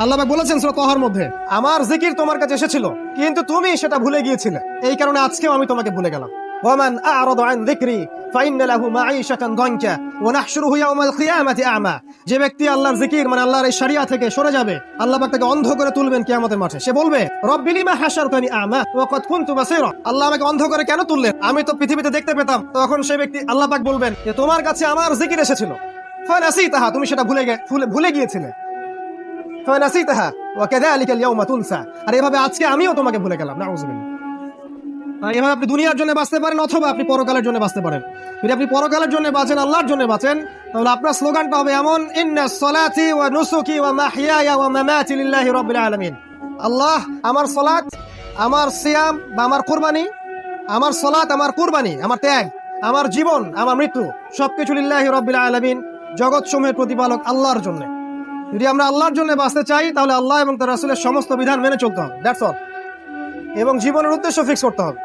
আল্লাহ পাক বলেছেন সূরা তাহার মধ্যে, আমার জিকির তোমার কাছে এসেছিল কিন্তু তুমি সেটা ভুলে গিয়েছিলে, এই কারণে আজকেও আমি তোমাকে ভুলে গেলাম। ওয়ামান আ'রাদা আন যিকরি ফাইন্না লাহু মাঈশাতান দানকা ওয়া নাহশুরুহু ইয়াওমাল কিয়ামাতি আ'মা। যে ব্যক্তি আল্লাহর জিকির মানে আল্লাহর এই শরিয়া থেকে সরে যাবে, আল্লাহ পাক তাকে অন্ধ করে তুলবেন কিয়ামতের মাঠে। সে বলবে, রব্বি লিমা হাশারতানি আ'মা ওয়া ক্বাদ কুনতু বাসীরা। আল্লাহ আমাকে অন্ধ করে কেন তুললেন, আমি তো পৃথিবীতে দেখতে পেতাম। তখন সেই ব্যক্তি আল্লাহ পাক বলবেন যে তোমার কাছে আমার জিকির এসেছিল, ফানাসিতাহা, তুমি সেটা ভুলে গিয়েছিলে। ফানাসিতাহা ওয়া কাযালিকাল ইয়াওমা তুনসা, আর এভাবে আজকে আমিও তোমাকে ভুলে গেলাম। নাউযুবিল্লাহ। এভাবে আপনি দুনিয়ার জন্য বাঁচতে পারেন অথবা আপনি পরকালের জন্য বাঁচতে পারেন। যদি আপনি পরকালের জন্য বাঁচেন, আল্লাহর জন্য বাঁচেন, তাহলে আপনার স্লোগানটা হবে এমন, ইন্নাস সালাতি ওয়া নুসুকি ওয়া মাহইয়ায়া ওয়া মামাতি লিল্লাহি রাব্বিল আলামিন। আল্লাহ, আমার সালাত, আমার সিয়াম বা আমার কুরবানি, আমার সালাত, আমার কুরবানি, আমার ত্যাগ, আমার জীবন, আমার মৃত্যু সবকিছু লিল্লাহি রাব্বিল আলামিন, জগৎ সমূহের প্রতিপালক আল্লাহর জন্য। যদি আমরা আল্লাহর জন্য বাঁচতে চাই তাহলে আল্লাহ এবং তার রাসূলের সমস্ত বিধান মেনে চলতে হবে, দ্যাটস অল। এবং জীবনের উদ্দেশ্য ফিক্স করতে হবে।